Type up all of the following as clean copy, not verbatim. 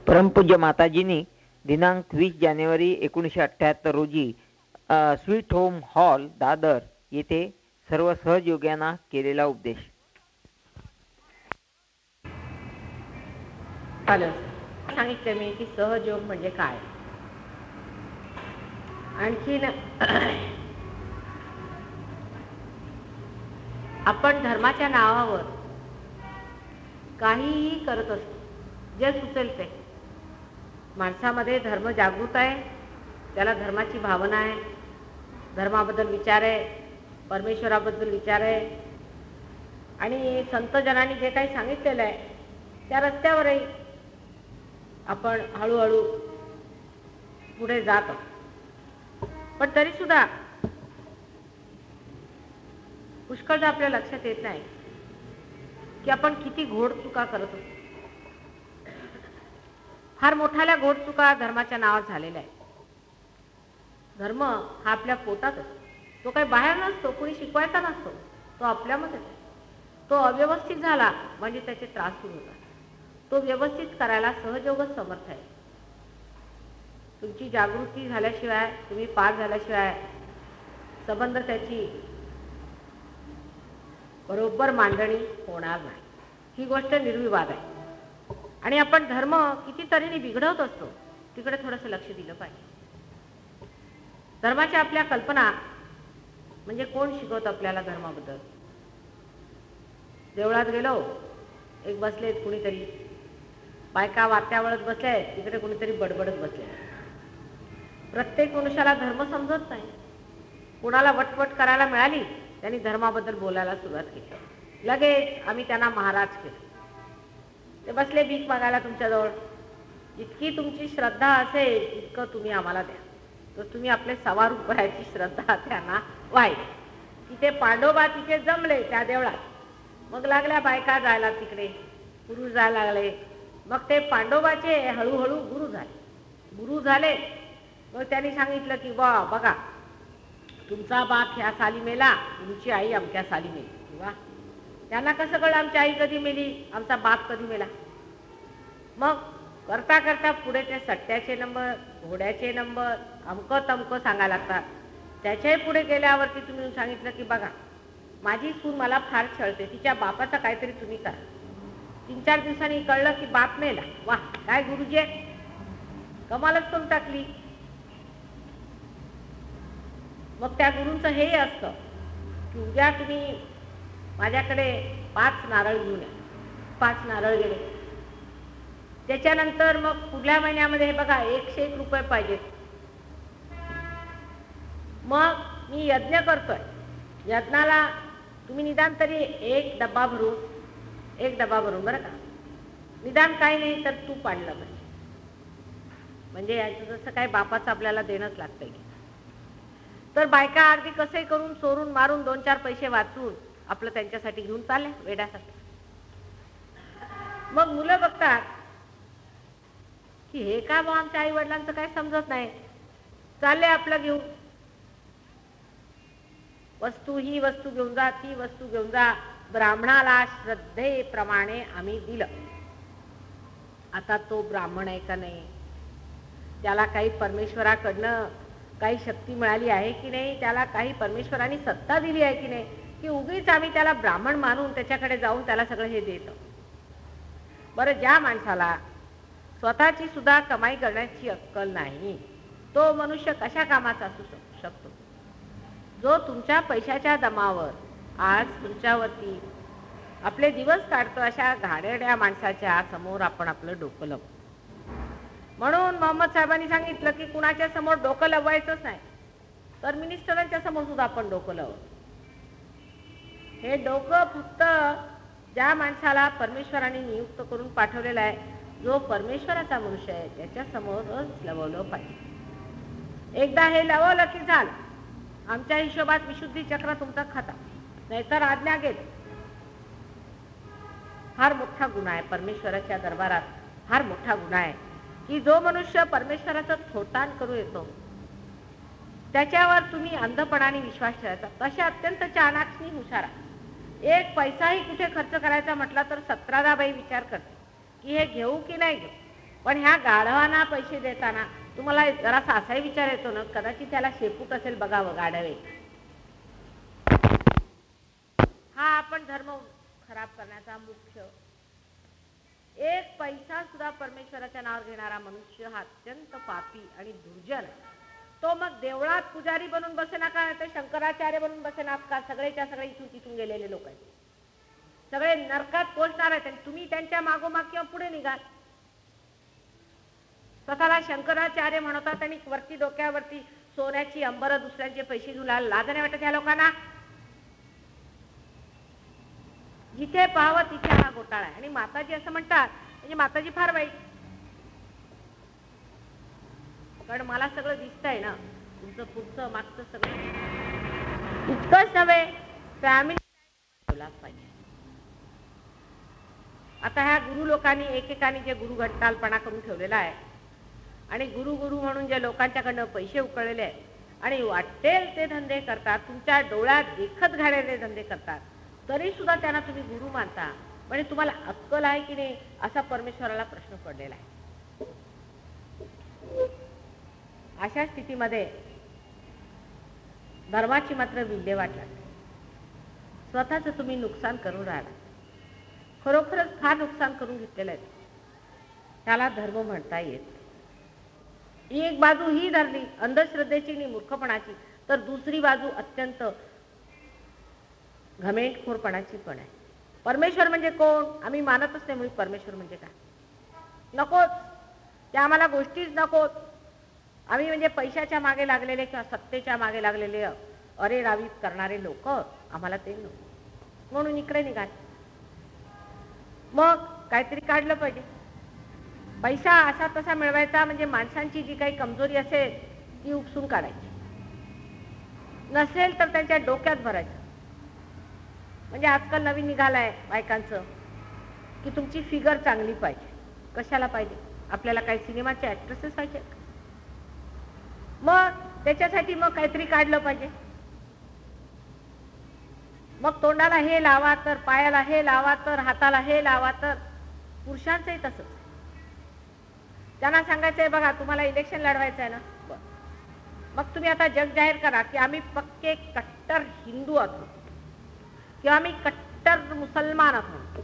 परमपूज्य माताजींनी दिनांक 20 जानेवारी 1978 रोजी स्वीट होम हॉल दादर येथे सर्व सहयोग्यांना केलेला उपदेश. सांगितले मी की सहयोग म्हणजे काय. आणखीन आपण धर्माच्या नावावर काहीही करत असतो, जे सुचेल ते. माणसामध्ये धर्म जागृत आहे, त्याला धर्माची भावना आहे, धर्माबद्दल विचार आहे, परमेश्वराबद्दल विचार आहे, आणि संतजनांनी जे काही सांगितलेलं आहे त्या रस्त्यावरही आपण हळूहळू पुढे जातो. पण तरी सुद्धा पुष्कळदा आपल्या लक्षात येत नाही की आपण किती घोड चुका करत होतो. फार मोठाल्या घोड चुका धर्माच्या नावात झालेल्या आहे. धर्म हा आपल्या पोटात असतो, तो काही बाहेर नसतो, कोणी शिकवायचा नसतो, तो आपल्यामध्ये. तो अव्यवस्थित झाला म्हणजे त्याचे त्रास सुरू होतात. तो व्यवस्थित करायला सहयोगच समर्थ आहे. तुमची जागृती झाल्याशिवाय, तुम्ही पार झाल्याशिवाय संबंध त्याची बरोबर मांडणी होणार नाही. ही गोष्ट निर्विवाद आहे. आणि आपण धर्म किती तऱ्हेने बिघडवत असतो, तिकडे थोडंसं लक्ष दिलं पाहिजे. धर्माच्या आपल्या कल्पना म्हणजे कोण शिकवत आपल्याला धर्माबद्दल. देवळात गेलो, एक बसलेत कुणीतरी, बायका वात्यावळत बसले, तिकडे कुणीतरी बडबडत बसले. प्रत्येक मनुष्याला धर्म समजत नाही. कुणाला वटवट करायला मिळाली, त्यांनी धर्माबद्दल बोलायला सुरुवात केली. लगेच आम्ही त्यांना महाराज केले. ते बसले भीक मागायला तुमच्याजवळ. इतकी तुमची श्रद्धा असेल इतकं तुम्ही आम्हाला द्या. तर तुम्ही आपले 1.25 रुपयाची श्रद्धा त्यांना वाहिली. तिथे पांडोबा तिथे जमले त्या देवळात. मग लागल्या बायका जायला तिकडे, पुरुष जायला लागले. मग ते पांडोबाचे हळूहळू गुरु झाले. मग त्यांनी सांगितलं की वा बघा, तुमचा बाप ह्या साली मेला, तुमची आई अमक्या साली मेली. वा, त्यांना कसं कळलं आमची आई कधी मेली, आमचा बाप कधी मेला. मग करता करता पुढे ते सट्ट्याचे नंबर, घोड्याचे नंबर, अमकं तमकं सांगायला लागतात. त्याच्याही पुढे गेल्यावरती तुम्ही सांगितलं की बघा, माझी सून मला फार छळते, तिच्या बापाचा काहीतरी तुम्ही करा. 3-4 दिवसांनी कळलं की बाप मेला. वा, काय गुरुजी, कमालच करून टाकली. मग त्या गुरूंचं हे असतं की उद्या तुम्ही माझ्याकडे 5 नारळ घेऊन या. 5 नारळ गेले. त्याच्यानंतर मग पुढल्या महिन्यामध्ये हे बघा 101 रुपये पाहिजेत. मग मी यज्ञ करतोय, यज्ञाला तुम्ही निदान तरी एक डब्बा भरून बरं का, निदान काही नाही तर तूप आणलं पाहिजे. म्हणजे याचं जसं काय बापाचं आपल्याला देणंच लागतंय की. तर बायका अगदी कसे करून चोरून मारून 2-4 पैसे वाचून आपलं त्यांच्यासाठी घेऊन चालले वेड्यासाठी. मग मुलं बघतात की हे का बा, आमच्या आई वडिलांचं काय समजत नाही, चालले आपलं घेऊन. ही वस्तू घेऊन जा, ती वस्तू घेऊन जा. ब्राह्मणाला श्रद्धेप्रमाणे आम्ही दिलं. आता तो ब्राह्मण आहे का नाही, त्याला काही परमेश्वराकडनं काही शक्ती मिळाली आहे की नाही, त्याला काही परमेश्वराने सत्ता दिली आहे की नाही, की उगीच आम्ही त्याला ब्राह्मण मानून त्याच्याकडे जाऊन त्याला सगळं हे देतो. बरं, ज्या माणसाला स्वतःची सुद्धा कमाई करण्याची अक्कल नाही, तो मनुष्य कशा कामाचा असू शकतो. जो तुमच्या पैशाच्या दमावर आज तुमच्यावरती आपले दिवस काढतो, अशा घाणेरड्या माणसाच्या समोर आपण आपलं डोकं लवतो. म्हणून मोहम्मद साहेबांनी सांगितलं की कुणाच्या समोर डोकं लववायचंच नाही, तर मिनिस्टरांच्या समोर सुद्धा आपण डोकं लावू. हे डोकं फक्त ज्या माणसाला परमेश्वराने नियुक्त करून पाठवलेला आहे, जो परमेश्वराचा मनुष्य आहे, त्याच्या समोरच लवलं पाहिजे. एकदा हे लवलं की झालं, आमच्या हिशोबात विशुद्धी चक्र तुमचा खाता, नाहीतर आज्ञा घेत. फार मोठा गुन्हा आहे परमेश्वराच्या दरबारात. फार मोठा गुन्हा आहे की जो मनुष्य परमेश्वराचं थोतान करू येतो त्याच्यावर तुम्ही अंधपणाने विश्वास ठेवायचा. तसे अत्यंत चाणाक्षनी हुशारा. 1 पैसाही कुठे खर्च करायचा म्हटला तर 17दा बाई विचार करते की हे घेऊ की नाही घेऊ. पण ह्या गाढवांना पैसे देताना तुम्हाला जरासा असाही विचार येतो ना, कदाचित त्याला शेपूट असेल बघावं गाढवे. हा आपण धर्म खराब करण्याचा मुख्य. एक पैसा सुद्धा परमेश्वराच्या नावावर घेणारा मनुष्य हा अत्यंत पापी आणि दुर्जन. तो मग देवळात पुजारी बनून बसेना का, ते शंकराचार्य बनून बसेना का, सगळेच्या सगळे इथून तिथून गेलेले लोक आहेत, सगळे नरकात पोहोचणार आहेत. आणि तुम्ही त्यांच्या मागोमाग किंवा पुढे निघाल. स्वतःला शंकराचार्य म्हणतात आणि वरती डोक्यावरती सोन्याची अंबर, दुसऱ्यांचे पैसे झुला. लाज नाही वाटत ह्या लोकांना? जिथे पाहावं तिथे हा घोटाळा आहे. आणि माताजी असं म्हणतात, म्हणजे माताजी फार वाईट, कारण मला सगळं दिसतंय ना, तुमचं पुढचं मागचं सगळं. इतकंच नव्हे, फॅमिली पाहिजे. आता ह्या गुरु लोकांनी एकेकाने जे गुरु घट्टालपणा करून ठेवलेला आहे आणि गुरु गुरु म्हणून जे लोकांच्याकडनं पैसे उकळलेले आहेत आणि वाटेल ते धंदे करतात, तुमच्या डोळ्यात देखत घालेले धंदे करतात, तरी सुद्धा त्यांना तुम्ही गुरु मानता. म्हणजे तुम्हाला अक्कल आहे की नाही असा परमेश्वराला प्रश्न पडलेला आहे. अशा स्थितीमध्ये धर्माची मात्र विल्हेवाट लागते. स्वतःच तुम्ही नुकसान करून राहिला, खरोखरच फार नुकसान करून घेतलेलं आहे. त्याला धर्म म्हणता येत. एक बाजू ही धरली अंधश्रद्धेची आणि मूर्खपणाची, तर दुसरी बाजू अत्यंत घमेंडखोरपणाची पण आहे. परमेश्वर म्हणजे कोण आम्ही मानतच नाही, म्हणून परमेश्वर म्हणजे काय नकोच, त्या आम्हाला गोष्टीच नकोत. आम्ही म्हणजे पैशाच्या मागे लागलेले किंवा सत्तेच्या मागे लागलेले अरे रावी करणारे लोक, आम्हाला ते नको, म्हणून इकडे निघाले. मग काहीतरी काढलं पाहिजे. पैसा असा तसा मिळवायचा म्हणजे माणसांची जी काही कमजोरी असेल ती उपसून काढायची, नसेल तर त्यांच्या डोक्यात भरायचं. म्हणजे आजकाल नवीन निघालाय बायकांचं की तुमची फिगर चांगली पाहिजे. कशाला पाहिजे? आपल्याला काही सिनेमाचे ऍक्ट्रेसेस पाहिजे, मग त्याच्यासाठी मग काहीतरी काढलं पाहिजे. मग तोंडाला हे लावा तर, पायाला हे लावा तर, हाताला हे लावा तर. पुरुषांचंही तसंच. त्यांना सांगायचंय बघा तुम्हाला इलेक्शन लढवायचं आहे ना, मग तुम्ही आता जग जाहीर करा की आम्ही पक्के कट्टर हिंदू आहोत किंवा आम्ही कट्टर मुसलमान आहोत.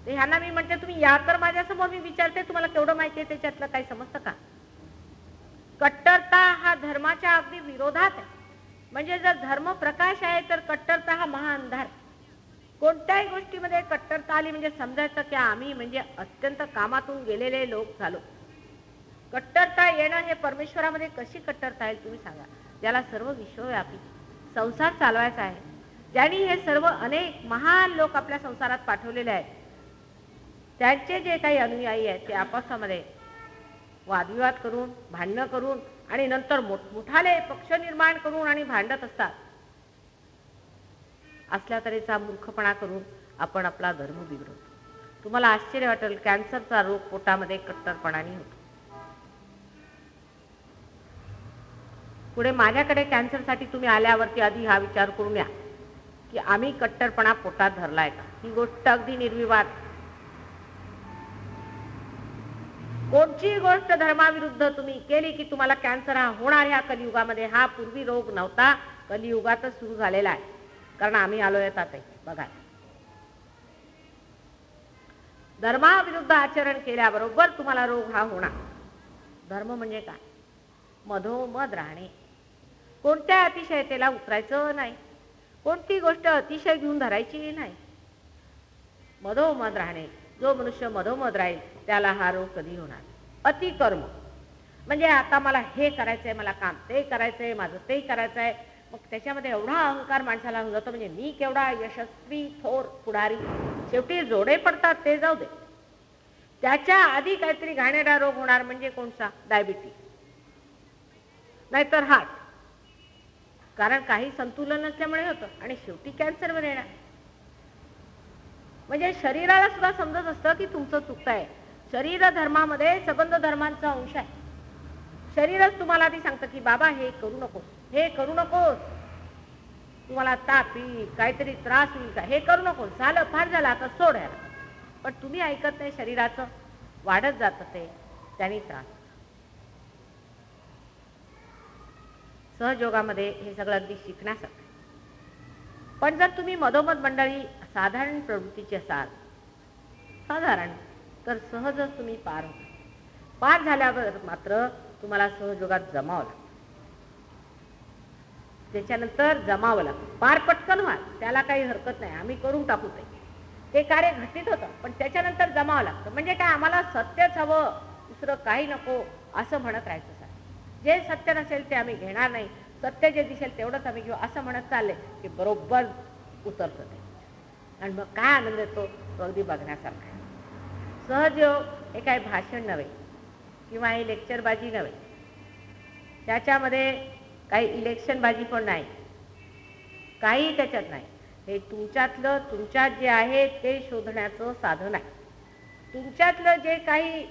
ते ह्यांना मी म्हणते तुम्ही या तर माझ्यासमोर, मी विचारते तुम्हाला केवढं माहिती आहे त्याच्यातलं, काही समजतं का? कट्टरता हा धर्माच्या अगदी विरोधात आहे. म्हणजे जर धर्म प्रकाश आहे तर कट्टरता हा महाअंधार. कोणत्याही गोष्टीमध्ये कट्टरता आली म्हणजे समजायचं की आम्ही म्हणजे अत्यंत कामातून गेलेले लोक झालो. कट्टरता येणं हे परमेश्वरामध्ये कशी कट्टरता येईल तुम्ही सांगा? ज्याला सर्व विश्वव्यापी संसार चालवायचा आहे, ज्यांनी हे सर्व अनेक महान लोक आपल्या संसारात पाठवलेले आहेत, त्यांचे जे काही अनुयायी आहेत ते आपापसामध्ये वादविवाद करून, भांडणं करून आणि नंतर मोठमोठाले पक्ष निर्माण करून आणि भांडत असतात. असल्या तऱ्हेचा मूर्खपणा करून आपण आपला धर्म बिघडवतो. तुम्हाला आश्चर्य वाटेल, कॅन्सरचा रोग पोटामध्ये कट्टरपणाने होतो. पुढे माझ्याकडे कॅन्सरसाठी तुम्ही आल्यावरती आधी हा विचार करून या की आम्ही कट्टरपणा पोटात धरलाय का. ही गोष्ट अगदी निर्विवाद. कोणची गोष्ट धर्माविरुद्ध तुम्ही केली की तुम्हाला कॅन्सर हा होणार. ह्या कलियुगामध्ये हा पूर्वी रोग नव्हता, कलियुगातच सुरू झालेला आहे, कारण आम्ही आलोय आता बघा. धर्माविरुद्ध आचरण केल्याबरोबर तुम्हाला रोग हा होणार. धर्म म्हणजे काय? मधोमध राहणे, कोणत्या अतिशयतेला उतरायचं नाही, कोणती गोष्ट अतिशय घेऊन धरायची नाही, मधोमध राहणे. जो मनुष्य मधोमध राहील त्याला हा रोग कधी होणार. अतिकर्म म्हणजे आता मला हे करायचंय, मला काम ते करायचंय, माझं ते करायचंय, मग त्याच्यामध्ये एवढा अहंकार माणसाला होऊन जातो, म्हणजे मी केवढा यशस्वी थोर पुढारी. शेवटी जोडे पडतात ते जाऊ दे, त्याच्या आधी काहीतरी घाणेरडा रोग होणार. म्हणजे कोणता? डायबिटीज, नाहीतर हार्ट, कारण काही संतुलन नसल्यामुळे होतं आणि शेवटी कॅन्सरवर येणार. म्हणजे शरीराला सुद्धा समजत असतं की तुमचं चुकतंय. शरीर धर्मामध्ये सबंध धर्मांचा अंश आहे. शरीरच तुम्हाला आधी सांगतं की बाबा हे करू नकोस, हे करू नकोस, तुम्हाला ताप येईल, काहीतरी त्रास होईल का, हे करू नकोस, झालं फार झालं आता सोड याला. पण तुम्ही ऐकत नाही, शरीराचं वाढत जातं ते. त्यांनी त्रास. सहजयोगामध्ये हे सगळं अगदी शिकण्यासारखं. पण जर तुम्ही मधोमध मंडळी साधारण प्रवृत्तीची असाल, साधारण, तर सहजच तुम्ही पार होता. पार झाल्यावर मात्र तुम्हाला सहजयोगात जमावं लागतं. त्याच्यानंतर जमावं लागतं. पार पटकन व्हा, त्याला काही हरकत नाही, आम्ही करून टाकू. ते कार्य घटित होतं, पण त्याच्यानंतर जमावं लागतं. म्हणजे काय, आम्हाला सत्यच हवं, दुसरं काही नको असं म्हणत राहायचं. जे सत्य नसेल ते आम्ही घेणार नाही, सत्य जे दिसेल तेवढंच आम्ही घेऊ असं म्हणत चालले की बरोबर उतरतं ते. आणि मग काय आनंद येतो तो अगदी बघण्यासारखा आहे. सहजयोग हे काही भाषण नव्हे किंवा हे लेक्चरबाजी नव्हे, त्याच्यामध्ये काही इलेक्शनबाजी पण नाही, काही त्याच्यात नाही. हे तुमच्यातलं, तुमच्यात जे आहे ते शोधण्याचं साधन आहे. तुमच्यातलं जे काही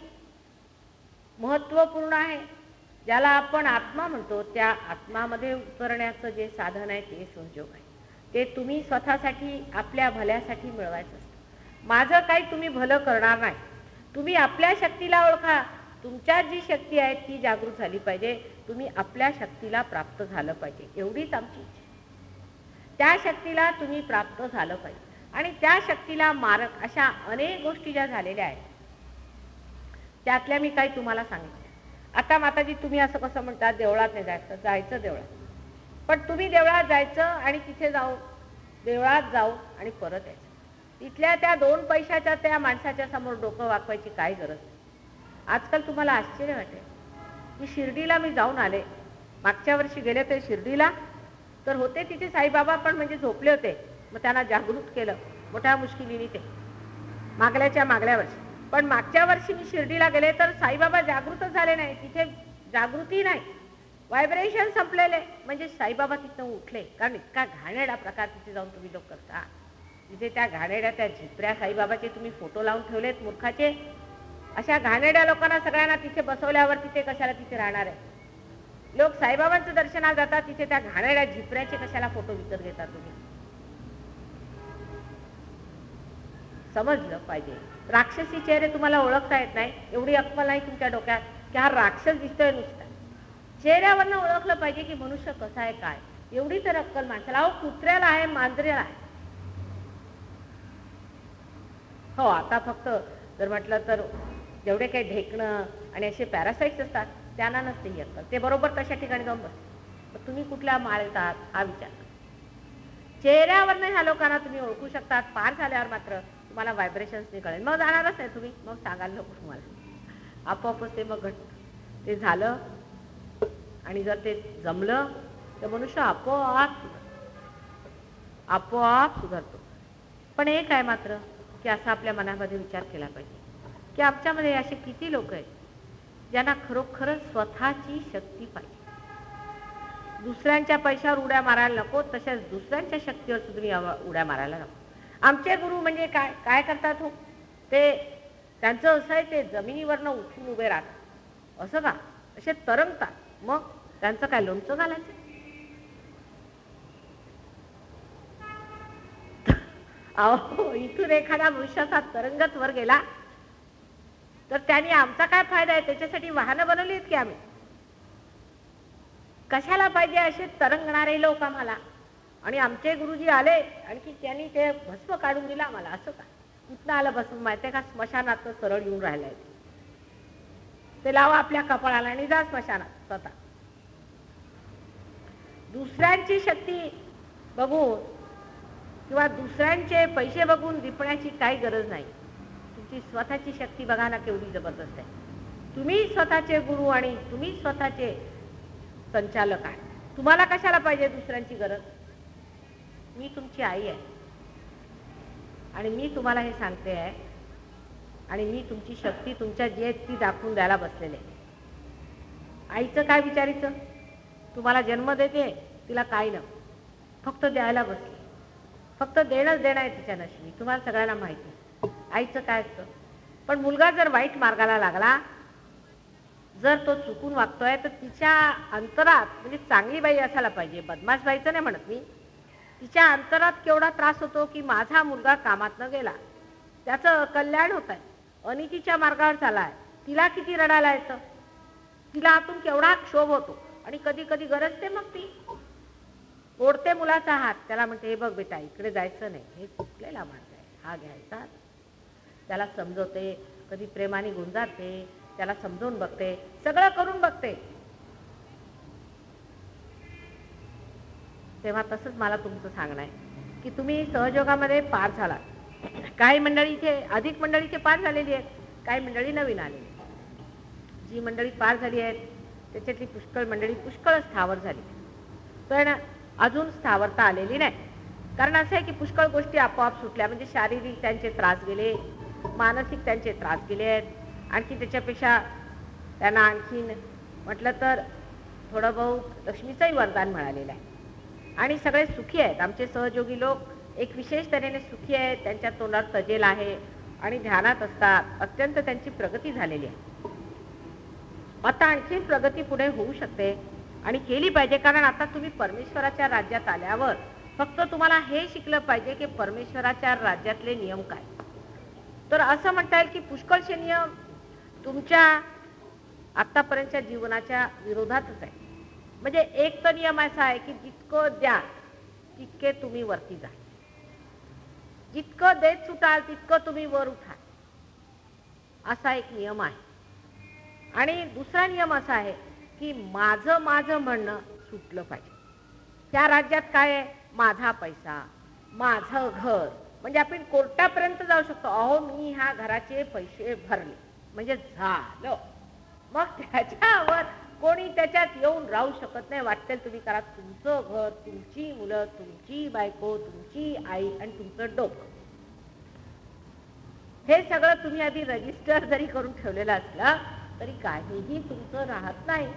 महत्त्वपूर्ण आहे, ज्याला आपण आत्मा म्हणतो, त्या आत्मामध्ये उतरण्याचं जे साधन आहे ते सहजयोग आहे. ते तुम्ही स्वतःसाठी, आपल्या भल्यासाठी मिळवायचं असतं. माझं काही तुम्ही भलं करणार नाही. तुम्ही आपल्या शक्तीला ओळखा. तुमच्यात जी शक्ती आहे ती जागृत झाली पाहिजे. तुम्ही आपल्या शक्तीला प्राप्त झालं पाहिजे, एवढीच आमची इच्छा. त्या शक्तीला तुम्ही प्राप्त झालं पाहिजे. आणि त्या शक्तीला मारक अशा अनेक गोष्टी ज्या झालेल्या आहेत, त्यातल्या मी काही तुम्हाला सांगितलं. आता माताजी, तुम्ही असं कसं म्हणता देवळात नाही जायचं? जायचं देवळात. पण तुम्ही देवळात जायचं आणि तिथे जाऊ, देवळात जाऊ आणि परत यायचं. तिथल्या त्या 2 पैशाच्या त्या माणसाच्या समोर डोकं वाकवायची काय गरज नाही. आजकाल तुम्हाला आश्चर्य वाटेल की शिर्डीला मी जाऊन आले. मागच्या वर्षी गेले ते शिर्डीला, तर होते तिथे साईबाबा, पण म्हणजे झोपले होते. मग त्यांना जागृत केलं मोठ्या मुश्किलीने ते मागल्या वर्षी. पण मागच्या वर्षी मी शिर्डीला गेले तर साईबाबा जागृतच झाले नाही. तिथे जागृती नाही, व्हायब्रेशन संपलेले. म्हणजे साईबाबा तिथं उठले, कारण इतका घाणेरडा प्रकार तिथे जाऊन तुम्ही लोक करता. तिथे त्या घाणेरड्या त्या झिपऱ्या साईबाबाचे तुम्ही फोटो लावून ठेवलेत मूर्खाचे. अशा घाणेरड्या लोकांना सगळ्यांना तिथे बसवल्यावर तिथे कशाला तिथे राहणार आहे? लोक साईबाबांचं दर्शनाला जातात, तिथे त्या घाणेरड्या झिपऱ्याचे कशाला फोटो विकत घेता तुम्ही? समजलं पाहिजे. राक्षसी चेहरे तुम्हाला ओळखता येत नाही, एवढी अक्कल नाही तुमच्या डोक्यात की हा राक्षस दिसतोय नुसता. चेहऱ्यावरनं ओळखलं पाहिजे की मनुष्य कसा आहे काय, एवढी तर अक्कल माणसाला. अहो, कुत्र्याला आहे, मांजरेला आहे. हो, आता फक्त जर म्हटलं तर जेवढे काही ढेकणं आणि असे पॅरासाइट्स असतात त्यांना नसते ही अक्कल. ते बरोबर तशा ठिकाणी जाऊन बसते. मग तुम्ही कुठल्या माळतात हा विचार. चेहऱ्यावरनं ह्या लोकांना तुम्ही ओळखू शकतात. पार झाल्यावर मात्र तुम्हाला व्हायब्रेशन्स कळेल. मग जाणारच नाही तुम्ही, मग सांगायला नको तुम्हाला. आपोआपच ते मग ते झालं. आणि जर ते जमलं तर मनुष्य आपोआप सुधारतो. पण एक आहे मात्र की असा आपल्या मनामध्ये विचार केला पाहिजे की आमच्यामध्ये असे किती लोक आहेत ज्यांना खरोखरच स्वतःची शक्ती पाहिजे. दुसऱ्यांच्या पैशावर उड्या मारायला नको, तशाच दुसऱ्यांच्या शक्तीवर तुम्ही उड्या मारायला नको. आमचे गुरु म्हणजे काय काय करतात हो, ते त्यांचं असं आहे, ते जमिनीवरनं उठून उभे राहतात. असं का? असे तरंगतात. मग त्यांचं काय लोणचं घालायचं? अहो, इथून एखादा मनुष्य असा तरंगत वर गेला तर त्यांनी आमचा काय फायदा आहे? त्याच्यासाठी वाहनं बनवली आहेत की आम्ही? कशाला पाहिजे असे तरंगणारे लोक आम्हाला? आणि आमचे गुरुजी आले आणखी त्यांनी ते भस्म काढून दिला आम्हाला. असं का? कुठनं आलं भस्म माहिती आहे का? स्मशानात सरळ येऊन राहिलाय ते. लावा आपल्या कपाळाला आणि जा स्मशानात स्वतः. दुसऱ्यांची शक्ती बघून किंवा दुसऱ्यांचे पैसे बघून दिपण्याची काही गरज नाही. तुमची स्वतःची शक्ती बघा ना केवढी जबरदस्त आहे. तुम्ही स्वतःचे गुरु आणि तुम्ही स्वतःचे संचालक आहे. तुम्हाला कशाला पाहिजे दुसऱ्यांची गरज? मी तुमची आई आहे आणि मी तुम्हाला हे सांगते आहे आणि मी तुमची शक्ती तुमच्या जी आहे ती दाखवून द्यायला बसलेले. आईचं काय विचारायचं? तुम्हाला जन्म देते, तिला काय न, फक्त द्यायला बसली. फक्त देणंच देणं आहे तिच्या नशिबी. तुम्हाला सगळ्यांना माहिती आईचं काय असतं. पण मुलगा जर वाईट मार्गाला लागला, जर तो चुकून वागतोय, तर तिच्या अंतरात, म्हणजे चांगली बाई असायला पाहिजे, बदमाश बाईचं नाही म्हणत मी, तिच्या अंतरात केवढा त्रास होतो की माझा मुलगा कामात न गेला, त्याचं कल्याण होत आहे, अनितीच्या मार्गावर चालला आहे, तिला किती रडायला येतं, तिला आतून केवढा क्षोभ होतो. आणि कधी कधी गरजते मग ती ओढते मुलाचा हात, त्याला म्हणते हे बघ बेटा इकडे जायचं नाही, हे चुकलेला मार्ग आहे, हा घ्यायचा. त्याला समजवते, कधी प्रेमाने गुंजारते, त्याला समजवून बघते, सगळं करून बघते. तेव्हा तसंच मला तुमचं सांगणं आहे की तुम्ही सहयोगामध्ये पार झाला. काही मंडळी इथे अधिक मंडळी इथे पार झालेली आहेत, काही मंडळी नवीन आलेली. जी मंडळी पार झाली आहेत त्याच्यातली पुष्कळ मंडळी पुष्कळ स्थावर झाली, पण अजून स्थावरता आलेली नाही. कारण असं आहे की पुष्कळ गोष्टी आपोआप सुटल्या, म्हणजे शारीरिक त्यांचे त्रास गेले, मानसिक त्यांचे त्रास गेले आहेत. आणखी त्याच्यापेक्षा त्यांना आणखीन म्हटलं तर थोडं बहुत लक्ष्मीचंही वरदान मिळालेलं आहे आणि सगळे सुखी आहेत. आमचे सहयोगी लोक एक विशेष तऱ्हेने सुखी आहेत, त्यांच्या तोंडात तजेल आहे आणि ध्यानात असतात. अत्यंत त्यांची प्रगती झालेली आहे. आता आणखी प्रगती पुढे होऊ शकते आणि केली पाहिजे, कारण आता तुम्ही परमेश्वराच्या राज्यात आल्यावर फक्त तुम्हाला हे शिकलं पाहिजे की परमेश्वराच्या राज्यातले नियम काय. तर असं म्हणता येईल की पुष्कळचे नियम तुमच्या आतापर्यंतच्या जीवनाच्या विरोधातच आहे. म्हणजे एक तर नियम असा आहे की जितकं द्या तितके तुम्ही वरती जा, जितकं देत सुटाल तितकं तुम्ही वर उठा, असा एक नियम आहे. आणि दुसरा नियम असा आहे की माझं माझं म्हणणं सुटलं पाहिजे. त्या राज्यात काय आहे, माझा पैसा, माझं घर, म्हणजे आपण कोर्टापर्यंत जाऊ शकतो. अहो मी ह्या घराचे पैसे भरले म्हणजे झालं, मग त्याच्यावर कोणी त्याच्यात येऊन राहू शकत नाही. वाटेल तुम्ही करा, तुमचं घर, तुमची मुलं, तुमची बायको, तुमची आई आणि तुमचं डोकं, हे सगळं तुम्ही आधी रजिस्टर जरी करून ठेवलेलं असलं तरी काहीही तुमचं राहत नाही.